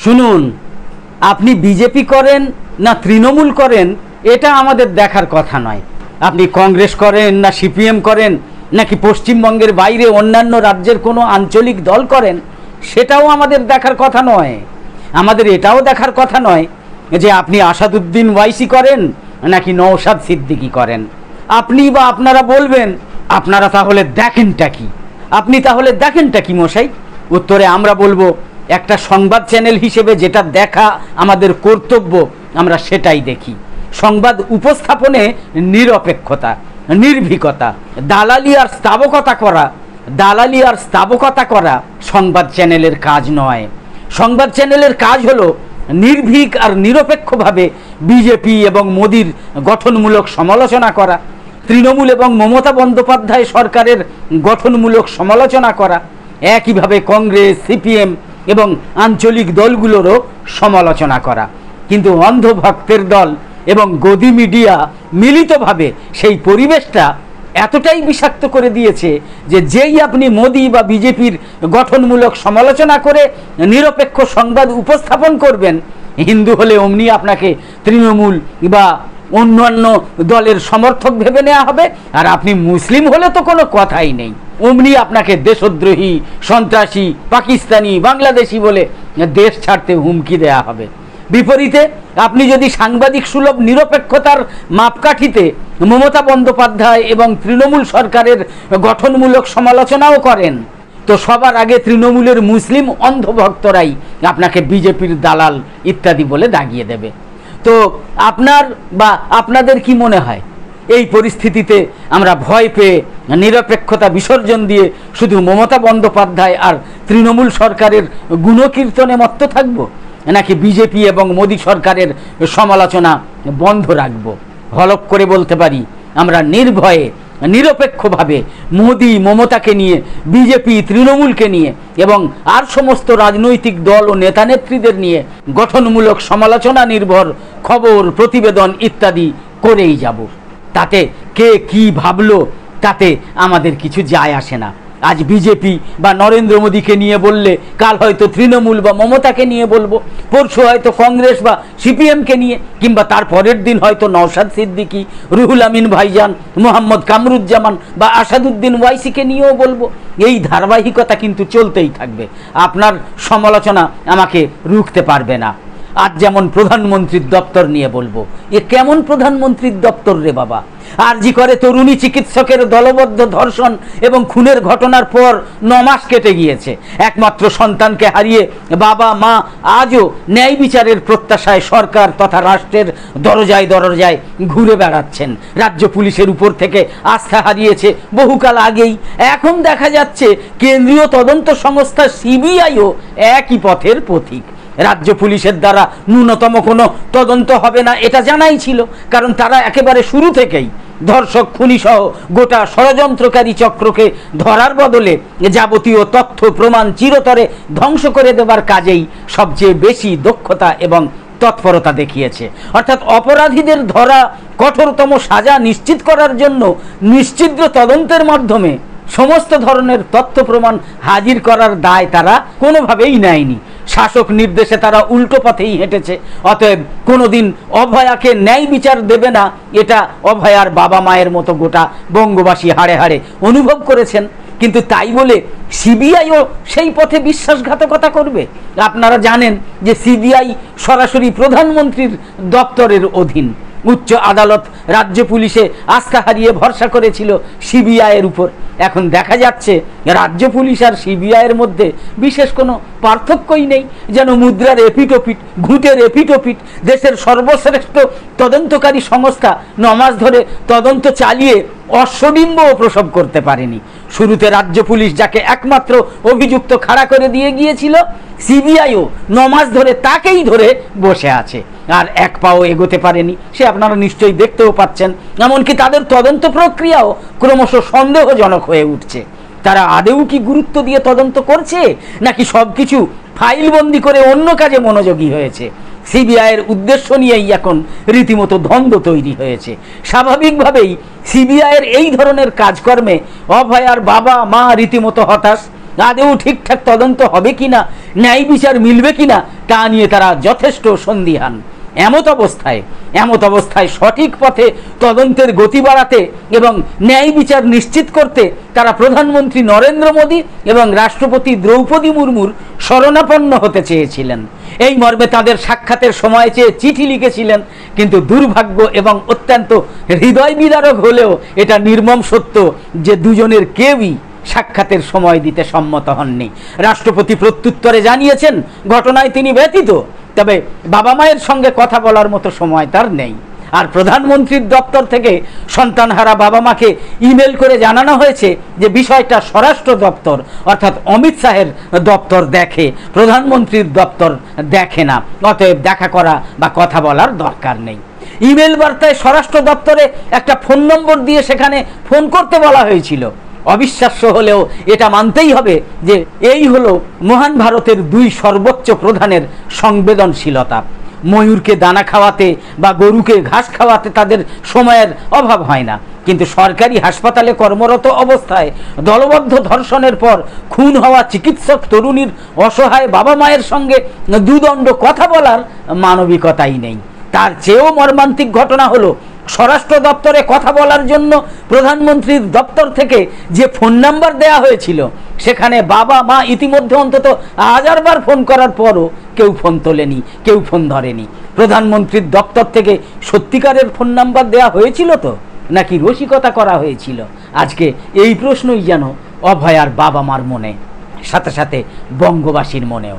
শুনুন, আপনি বিজেপি করেন না তৃণমূল করেন এটা আমাদের দেখার কথা নয়। আপনি কংগ্রেস করেন না সিপিএম করেন নাকি পশ্চিমবঙ্গের বাইরে অন্যান্য রাজ্যের কোনো আঞ্চলিক দল করেন সেটাও আমাদের দেখার কথা নয়। আমাদের এটাও দেখার কথা নয় যে আপনি আসাদুদ্দিন ওয়াইসি করেন নাকি নওশাদ সিদ্দিকী করেন। আপনি বা আপনারা বলবেন আপনারা তাহলে দেখেনটা কি, আপনি তাহলে দেখেনটা কি মশাই? উত্তরে আমরা বলবো একটা সংবাদ চ্যানেল হিসেবে যেটা দেখা আমাদের কর্তব্য আমরা সেটাই দেখি। সংবাদ উপস্থাপনে নিরপেক্ষতা, নির্ভীকতা, দালালি আর স্থাবকতা করা সংবাদ চ্যানেলের কাজ নয়। সংবাদ চ্যানেলের কাজ হলো নির্ভীক আর নিরপেক্ষভাবে বিজেপি এবং মোদির গঠনমূলক সমালোচনা করা, তৃণমূল এবং মমতা বন্দ্যোপাধ্যায় সরকারের গঠনমূলক সমালোচনা করা, একইভাবে কংগ্রেস, সিপিএম এবং আঞ্চলিক দলগুলোরও সমালোচনা করা। কিন্তু অন্ধভক্তের দল এবং গদি মিডিয়া মিলিতভাবে সেই পরিবেশটা এতটাই বিষাক্ত করে দিয়েছে যে যেই আপনি মোদি বা বিজেপির গঠনমূলক সমালোচনা করে নিরপেক্ষ সংবাদ উপস্থাপন করবেন, হিন্দু হলে অমনি আপনাকে তৃণমূল বা অন্যান্য দলের সমর্থক ভেবে নেওয়া হবে, আর আপনি মুসলিম হলে তো কোনো কথাই নেই, অমনি আপনাকে দেশদ্রোহী, সন্ত্রাসী, পাকিস্তানি, বাংলাদেশি বলে দেশ ছাড়তে হুমকি দেয়া হবে। বিপরীতে আপনি যদি সাংবাদিক সুলভ নিরপেক্ষতার মাপকাঠিতে মমতা বন্দ্যোপাধ্যায় এবং তৃণমূল সরকারের গঠনমূলক সমালোচনাও করেন, তো সবার আগে তৃণমূলের মুসলিম অন্ধভক্তরাই আপনাকে বিজেপির দালাল ইত্যাদি বলে দাগিয়ে দেবে। তো আপনার বা আপনাদের কি মনে হয় এই পরিস্থিতিতে আমরা ভয় পেয়ে নিরপেক্ষতা বিসর্জন দিয়ে শুধু মমতা বন্দ্যোপাধ্যায় আর তৃণমূল সরকারের গুণকীর্তনে মত্ত থাকব, নাকি বিজেপি এবং মোদী সরকারের সমালোচনা বন্ধ রাখব? হলফ করে বলতে পারি আমরা নির্ভয়ে নিরপেক্ষভাবে মোদী মমতাকে নিয়ে, বিজেপি তৃণমূলকে নিয়ে এবং আর সমস্ত রাজনৈতিক দল ও নেতানেত্রীদের নিয়ে গঠনমূলক সমালোচনা নির্ভর খবর, প্রতিবেদন ইত্যাদি করেই যাব। তাতে কে কি ভাবলো তাতে আমাদের কিছু যায় আসে না। আজ বিজেপি বা নরেন্দ্র মোদীকে নিয়ে বললে কাল হয়তো তৃণমূল বা মমতাকে নিয়ে বলবো, পরশু হয়তো কংগ্রেস বা সিপিএমকে নিয়ে, কিংবা তার পরের দিন হয়তো নওশাদ সিদ্দিকী, রুহুল আমিন ভাইজান, মোহাম্মদ কামরুজ্জামান বা আসাদুদ্দিন ওয়াইসিকে নিয়েও বলবো। এই ধারাবাহিকতা কিন্তু চলতেই থাকবে। আপনার সমালোচনা আমাকে রুখতে পারবে না। আজ যেমন প্রধানমন্ত্রীর দপ্তর নিয়ে বলবো, এ কেমন প্রধানমন্ত্রীর দপ্তর রে বাবা? আরজি করে তরুণী চিকিৎসকের দলবদ্ধ ধর্ষণ এবং খুনের ঘটনার পর 9 মাস কেটে গিয়েছে। একমাত্র সন্তানকে হারিয়ে বাবা মা আজও ন্যায় বিচারের প্রত্যাশায় সরকার তথা রাষ্ট্রের দরজায় দরজায় ঘুরে বেড়াচ্ছেন। রাজ্য পুলিশের উপর থেকে আস্থা হারিয়েছে বহুকাল আগেই। এখন দেখা যাচ্ছে কেন্দ্রীয় তদন্ত সংস্থা সিবিআইও একই পথের পথিক। রাজ্য পুলিশের দ্বারা ন্যূনতম কোনো তদন্ত হবে না এটা জানাই ছিল, কারণ তারা একেবারে শুরু থেকেই ধর্ষক, খুনি সহ গোটা ষড়যন্ত্রকারী চক্রকে ধরার বদলে যাবতীয় তথ্য প্রমাণ চিরতরে ধ্বংস করে দেবার কাজেই সবচেয়ে বেশি দক্ষতা এবং তৎপরতা দেখিয়েছে। অর্থাৎ অপরাধীদের ধরা, কঠোরতম সাজা নিশ্চিত করার জন্য নিশ্চিদ্র তদন্তের মাধ্যমে সমস্ত ধরনের তথ্য প্রমাণ হাজির করার দায় তারা কোনোভাবেই নেয়নি। শাসক নির্দেশে তারা উল্টো পথেই হেঁটেছে। অতএব কোনোদিন অভয়াকে ন্যায় বিচার দেবে না এটা অভয়ার বাবা মায়ের মতো গোটা বঙ্গবাসী হাড়ে হাড়ে অনুভব করেছেন। কিন্তু তাই বলে সিবিআইও সেই পথে বিশ্বাসঘাতকতা করবে? আপনারা জানেন যে সিবিআই সরাসরি প্রধানমন্ত্রীর দপ্তরের অধীন। উচ্চ আদালত রাজ্য পুলিশে আস্থা হারিয়ে ভরসা করেছিল সিবিআইয়ের উপর। এখন দেখা যাচ্ছে রাজ্য পুলিশ আর সিবিআইয়ের মধ্যে বিশেষ কোনো পার্থক্যই নেই, যেন মুদ্রার এপিটোপিট, ঘুঁটের এপিটোপিট। দেশের সর্বশ্রেষ্ঠ তদন্তকারী সংস্থা 9 মাস ধরে তদন্ত চালিয়ে অশ্বডিম্বও প্রসব করতে পারেনি। শুরুতে রাজ্য পুলিশ যাকে একমাত্র অভিযুক্ত খাড়া করে দিয়ে গিয়েছিল, সিবিআইও 9 মাস ধরে তাকেই ধরে বসে আছে, আর এক পাও এগোতে পারেনি। সে আপনারা নিশ্চয়ই দেখতেও পাচ্ছেন। এমনকি তাদের তদন্ত প্রক্রিয়াও ক্রমশ সন্দেহজনক হয়ে উঠছে। তারা আদেও কি গুরুত্ব দিয়ে তদন্ত করছে, নাকি সবকিছু ফাইলবন্দি করে অন্য কাজে মনোযোগী হয়েছে? সিবিআইয়ের উদ্দেশ্য নিয়েই এখন রীতিমতো দ্বন্দ্ব তৈরি হয়েছে। স্বাভাবিকভাবেই সিবিআইয়ের এই ধরনের কাজকর্মে অভয়ার বাবা মা রীতিমতো হতাশ, আদেও ঠিকঠাক তদন্ত হবে কিনা, ন্যায় বিচার মিলবে কিনা তা নিয়ে তারা যথেষ্ট সন্দিহান। এমত অবস্থায় সঠিক পথে তদন্তের গতি বাড়াতে এবং ন্যায় বিচার নিশ্চিত করতে তারা প্রধানমন্ত্রী নরেন্দ্র মোদী এবং রাষ্ট্রপতি দ্রৌপদী মুর্মুর শরণাপন্ন হতে চেয়েছিলেন। এই মর্মে তাদের সাক্ষাতের সময় চেয়ে চিঠি লিখেছিলেন। কিন্তু দুর্ভাগ্য এবং অত্যন্ত হৃদয় বিদারক হলেও এটা নির্মম সত্য যে দুজনের কেউই সাক্ষাতের সময় দিতে সম্মত হননি। রাষ্ট্রপতি প্রত্যুত্তরে জানিয়েছেন ঘটনায় তিনি ব্যথিত, তবে বাবা মায়ের সঙ্গে কথা বলার মতো সময় তার নেই। আর প্রধানমন্ত্রীর দপ্তর থেকে সন্তানহারা বাবা মাকে ইমেল করে জানানো হয়েছে যে বিষয়টা স্বরাষ্ট্র দপ্তর অর্থাৎ অমিত শাহের দপ্তর দেখে, প্রধানমন্ত্রীর দপ্তর দেখে না, অতএব দেখা করা বা কথা বলার দরকার নেই। ইমেল বার্তায় স্বরাষ্ট্র দপ্তরে একটা ফোন নম্বর দিয়ে সেখানে ফোন করতে বলা হয়েছিল। অবিশ্বাস্য হলেও এটা মানতেই হবে যে এই হলো মহান ভারতের দুই সর্বোচ্চ প্রধানের সংবেদনশীলতা। ময়ূরকে দানা খাওয়াতে বা গরুকে ঘাস খাওয়াতে তাদের সময়ের অভাব হয় না, কিন্তু সরকারি হাসপাতালে কর্মরত অবস্থায় দলবদ্ধ ধর্ষণের পর খুন হওয়া চিকিৎসক তরুণীর অসহায় বাবা মায়ের সঙ্গে দুদণ্ড কথা বলার মানবিকতাই নেই। তার চেয়েও মর্মান্তিক ঘটনা হলো স্বরাষ্ট্র দপ্তরে কথা বলার জন্য প্রধানমন্ত্রীর দপ্তর থেকে যে ফোন নাম্বার দেয়া হয়েছিল সেখানে বাবা মা ইতিমধ্যে অন্তত 1000 বার ফোন করার পরও কেউ ফোন তোলেনি, কেউ ফোন ধরেনি। প্রধানমন্ত্রীর দপ্তর থেকে সত্যিকারের ফোন নাম্বার দেয়া হয়েছিল তো, নাকি রসিকতা করা হয়েছিল? আজকে এই প্রশ্নই যেন অভয়ার বাবা মার মনে, সাথে সাথে বঙ্গবাসীর মনেও।